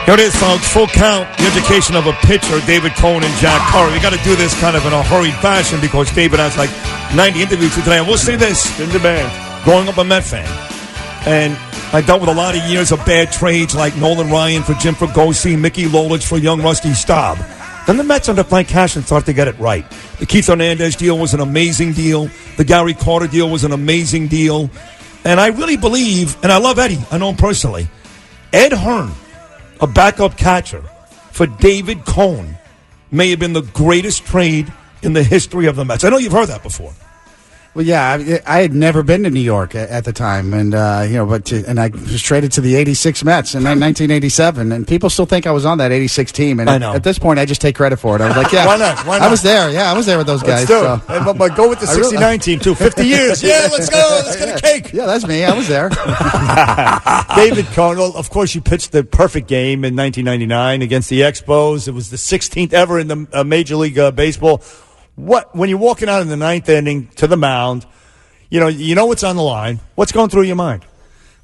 Here it is, folks. Full count. The education of a pitcher, David Cone and Jack Curry. We got to do this kind of in a hurried fashion because David has like 90 interviews today. I will say this. In demand. Growing up a Met fan. And I dealt with a lot of years of bad trades like Nolan Ryan for Jim Fregosi, Mickey Lolich for young Rusty Staub. Then the Mets under Frank Cashen started to get it right. The Keith Hernandez deal was an amazing deal. The Gary Carter deal was an amazing deal. And I really believe, and I love Eddie, I know him personally, Ed Hearn, a backup catcher for David Cone, may have been the greatest trade in the history of the Mets. I know you've heard that before. Well, yeah, I had never been to New York at the time, and I was traded to the '86 Mets in 1987, and people still think I was on that '86 team. And I know. At this point, I just take credit for it. I was like, yeah, Why not? I was there. Yeah, I was there with those guys. Let's do it. But go with the 69 team, too. 50 years. Yeah, let's go. Let's get a cake. Yeah, that's me. I was there. David Cone, well, of course, you pitched the perfect game in 1999 against the Expos. It was the 16th ever in the Major League Baseball. When you're walking out in the ninth inning to the mound, you know what's on the line. What's going through your mind?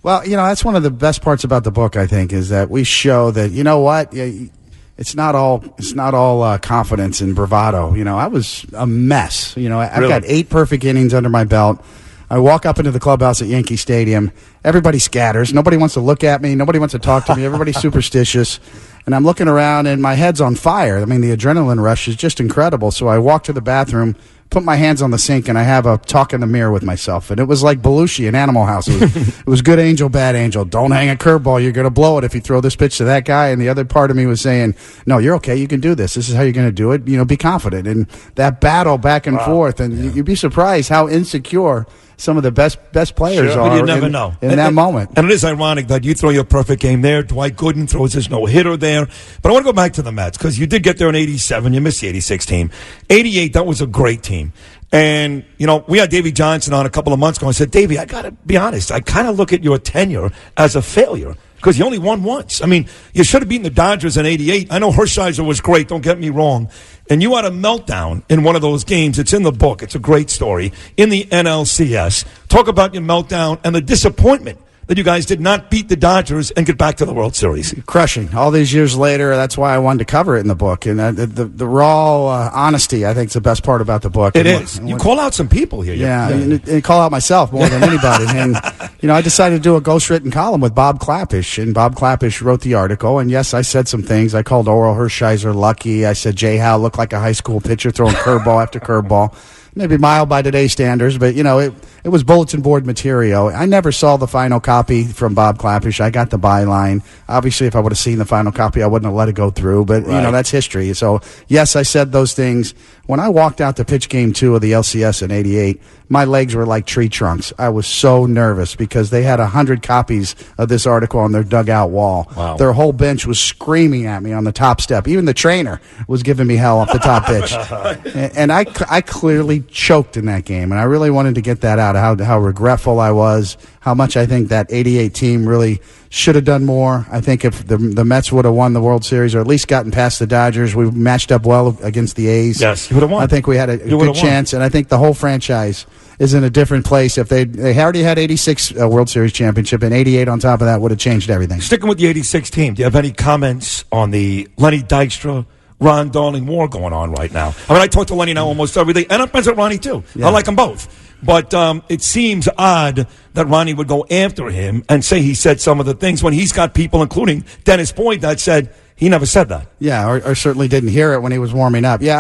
Well, that's one of the best parts about the book, I think, is that we show that, you know what, it's not all confidence and bravado. I was a mess. I've got 8 perfect innings under my belt. I walk up into the clubhouse at Yankee Stadium. Everybody scatters. Nobody wants to look at me. Nobody wants to talk to me. Everybody's superstitious. And I'm looking around, and my head's on fire. I mean, the adrenaline rush is just incredible. So I walk to the bathroom, put my hands on the sink, and I have a talk in the mirror with myself. And it was like Belushi in Animal House. It was good angel, bad angel. Don't hang a curveball. You're going to blow it if you throw this pitch to that guy. And the other part of me was saying, no, you're okay. You can do this. This is how you're going to do it. Be confident. And that battle back and forth. And you'd be surprised how insecure some of the best players are. But you never know. In that moment. And it is ironic that you throw your perfect game there. Dwight Gooden throws his no-hitter there. But I want to go back to the Mets because you did get there in 87. You missed the 86 team. 88, that was a great team. And, we had Davey Johnson on a couple of months ago. I said, Davey, I got to be honest. I kind of look at your tenure as a failure because you only won once. I mean, you should have beaten the Dodgers in 88. I know Hershiser was great. Don't get me wrong. And you had a meltdown in one of those games. It's in the book. It's a great story. In the NLCS. Talk about your meltdown and the disappointment that you guys did not beat the Dodgers and get back to the World Series. Crushing. All these years later, that's why I wanted to cover it in the book. And the raw honesty, I think, is the best part about the book. It is. You call out some people here. Yeah, and call out myself more than anybody. And, I decided to do a ghostwritten column with Bob Klapisch. And Bob Klapisch wrote the article. And, yes, I said some things. I called Orel Hershiser lucky. I said Jay Howe looked like a high school pitcher throwing curveball after curveball. Maybe mild by today's standards, but, it was bulletin board material. I never saw the final copy from Bob Klapisch. I got the byline. Obviously, if I would have seen the final copy, I wouldn't have let it go through. But, that's history. So, yes, I said those things. When I walked out to pitch Game 2 of the LCS in 88, my legs were like tree trunks. I was so nervous because they had 100 copies of this article on their dugout wall. Wow. Their whole bench was screaming at me on the top step. Even the trainer was giving me hell off the top pitch. And I clearly choked in that game, and I really wanted to get that out, how regretful I was, how much I think that 88 team really should have done more. I think if the Mets would have won the World Series or at least gotten past the Dodgers, we matched up well against the A's. Yes, you would have won. I think we had a good chance, and I think the whole franchise is in a different place. If they already had 86 World Series championship, and 88 on top of that would have changed everything. Sticking with the 86 team, do you have any comments on the Lenny Dykstra, Ron Darling war going on right now? I mean, I talk to Lenny now almost every day, and I'm friends with Ronnie too. Yeah. I like them both. But it seems odd that Ronnie would go after him and say he said some of the things when he's got people, including Dennis Boyd, that said he never said that. Yeah, or certainly didn't hear it when he was warming up. Yeah,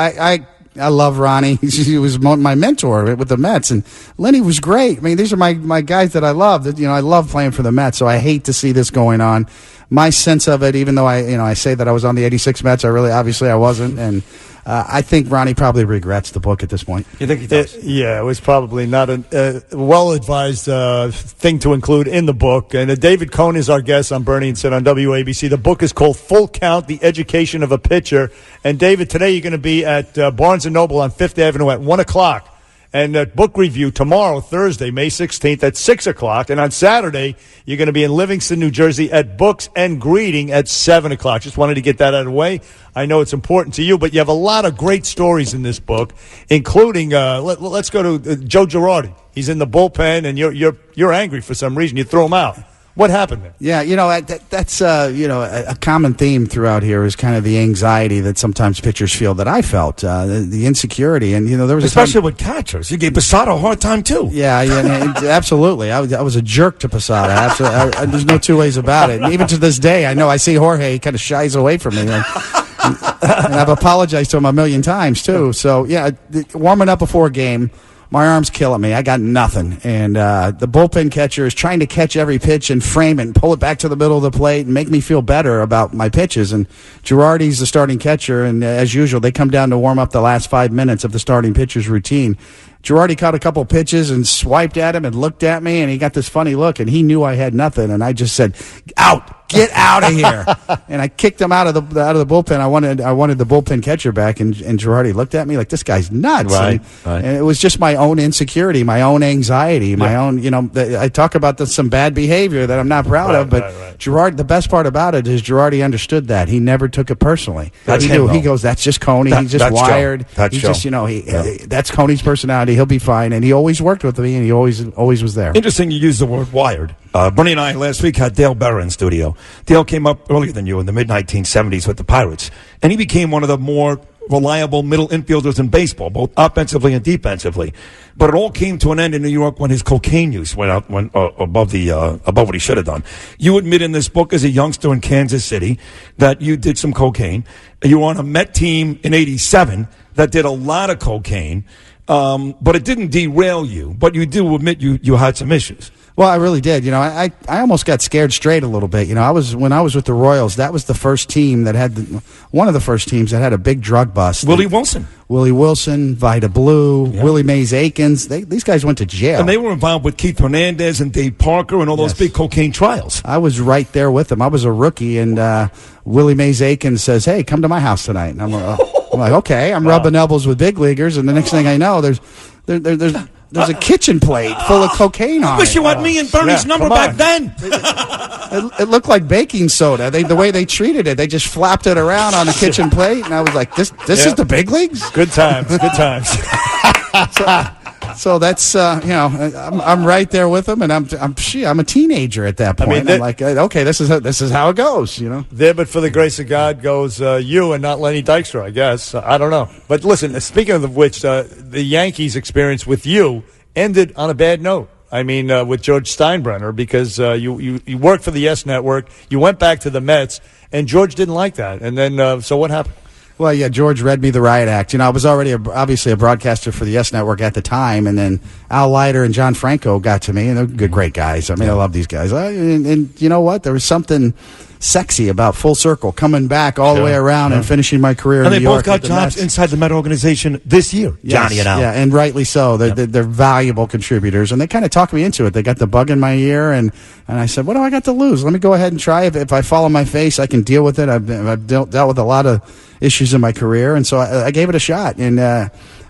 I love Ronnie. He was my mentor with the Mets, and Lenny was great. I mean, these are my guys that I love. I love playing for the Mets, so I hate to see this going on. My sense of it, even though I say that I was on the 86 Mets, obviously I wasn't, and I think Ronnie probably regrets the book at this point. You think he does? It was probably not a well-advised thing to include in the book. And David Cone is our guest on Bernie and Sid on WABC. The book is called Full Count, The Education of a Pitcher. And, David, today you're going to be at Barnes & Noble on 5th Avenue at 1 o'clock. And book review tomorrow, Thursday, May 16th at 6 o'clock. And on Saturday, you're going to be in Livingston, New Jersey at Books and Greeting at 7 o'clock. Just wanted to get that out of the way. I know it's important to you, but you have a lot of great stories in this book, including, let's go to Joe Girardi. He's in the bullpen, and you're angry for some reason. You threw him out. What happened there? Yeah, that's a common theme throughout here is kind of the anxiety that sometimes pitchers feel that I felt, the insecurity, and there was especially with catchers. You gave Posada a hard time too. Yeah, absolutely. I was a jerk to Posada. Absolutely, there's no two ways about it. And even to this day, I know I see Jorge, he kind of shies away from me. And I've apologized to him a million times too. So yeah, warming up before a game. My arm's killing me. I got nothing. And the bullpen catcher is trying to catch every pitch and frame it and pull it back to the middle of the plate and make me feel better about my pitches. And Girardi's the starting catcher, and as usual, they come down to warm up the last 5 minutes of the starting pitcher's routine. Girardi caught a couple pitches and swiped at him and looked at me, and he got this funny look, and he knew I had nothing. And I just said, "Out! Get out of here!" And I kicked him out of the bullpen. I wanted the bullpen catcher back, and Girardi looked at me like, this guy's nuts. Right. And it was just my own insecurity, my own anxiety, my own. I talk about some bad behavior that I'm not proud of, but Girardi. The best part about it is Girardi understood that. He never took it personally. That's he him, knew. though. He goes, "That's just Coney. He's just wired. That's he's Joe. just that's Coney's personality. He'll be fine." And he always worked with me, and he always was there. Interesting you used the word wired. Bernie and I last week had Dale Berra in studio. Dale came up earlier than you in the mid-1970s with the Pirates, and he became one of the more reliable middle infielders in baseball, both offensively and defensively. But it all came to an end in New York when his cocaine use went above what he should have done. You admit in this book as a youngster in Kansas City that you did some cocaine. You were on a Met team in '87 that did a lot of cocaine, but it didn't derail you. But you do admit you had some issues. Well, I really did. I almost got scared straight a little bit. When I was with the Royals, that was the first team that had one of the first teams that had a big drug bust. Willie Wilson, Vida Blue, Willie Mays Aikens. These guys went to jail. And they were involved with Keith Hernandez and Dave Parker and all those big cocaine trials. I was right there with them. I was a rookie, and Willie Mays Aikens says, "Hey, come to my house tonight." And I'm like, okay. I'm rubbing elbows with big leaguers, and the next thing I know, there's a kitchen plate full of cocaine on it. I wish you had me and Bernie's number back then. It looked like baking soda. The way they treated it, they just flapped it around on the kitchen plate, and I was like, "This is the big leagues." Good times. Good times. So that's I'm right there with them, and I'm a teenager at that point. I'm like, okay, this is how it goes, There, but for the grace of God goes you and not Lenny Dykstra, I guess. I don't know. But listen, speaking of which, the Yankees' experience with you ended on a bad note. I mean, with George Steinbrenner, because you worked for the Yes Network, you went back to the Mets, and George didn't like that. And then, so what happened? Well, yeah, George read me the riot act. I was already obviously a broadcaster for the Yes Network at the time, and then Al Leiter and John Franco got to me, and they're good, great guys. I mean, I love these guys. And you know what? There was something sexy about full circle, coming back all the way around and finishing my career in New York. And they both got jobs inside the Met organization this year, Johnny and Al. Yeah, and rightly so. They're valuable contributors, and they kind of talked me into it. They got the bug in my ear, and I said, what do I got to lose? Let me go ahead and try. If I fall on my face, I can deal with it. I've dealt with a lot of issues in my career, and so I gave it a shot. And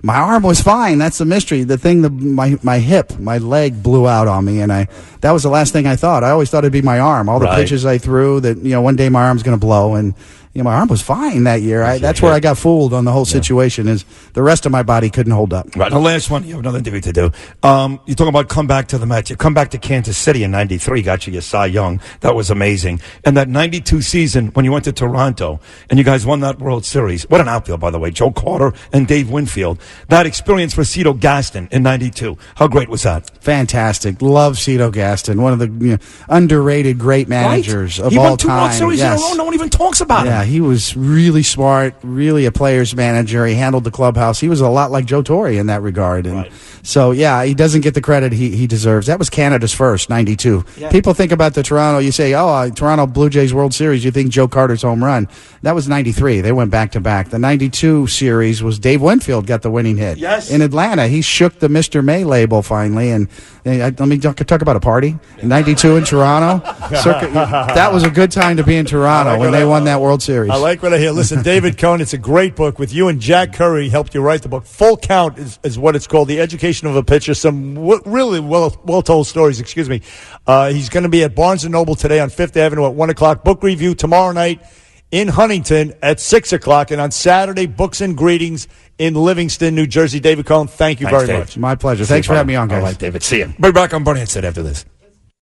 my arm was fine. That's the mystery. The thing, my hip, my leg blew out on me, and that was the last thing I thought. I always thought it'd be my arm. All the pitches I threw, that one day my arm's going to blow, and my arm was fine that year. That's where I got fooled on the whole situation. Is the rest of my body couldn't hold up. Right. The last one, you have another interview to do. You're talking about come back to the Mets. You come back to Kansas City in '93, got you your Cy Young. That was amazing. And that '92 season when you went to Toronto and you guys won that World Series. What an outfield, by the way. Joe Carter and Dave Winfield. That experience for Cito Gaston in '92. How great was that? Fantastic. Love Cito Gaston. One of the underrated great managers of all time. He won 2 World Series in a row. No one even talks about him. Yeah, he was really smart, really a player's manager. He handled the clubhouse. He was a lot like Joe Torre in that regard. And so, yeah, he doesn't get the credit he deserves. That was Canada's first, '92. Yeah. People think about the Toronto. You say, Toronto Blue Jays World Series. You think Joe Carter's home run. That was '93. They went back-to-back. The '92 series was Dave Winfield got the winning hit. Yes. In Atlanta. He shook the Mr. May label finally. And let me talk about a party. In '92 in Toronto. That was a good time to be in Toronto when they won that World Series. I like what I hear. Listen, David Cohn, it's a great book with you and Jack Curry helped you write the book. Full Count is what it's called, The Education of a Pitcher. Some really well-told stories, excuse me. He's going to be at Barnes & Noble today on 5th Avenue at 1 o'clock. Book review tomorrow night in Huntington at 6 o'clock. And on Saturday, Books and Greetings in Livingston, New Jersey. David Cohn, thank you very much. My pleasure. Thanks for having me on, guys. All right, David. See you. We'll be back on Bernie and Sid after this.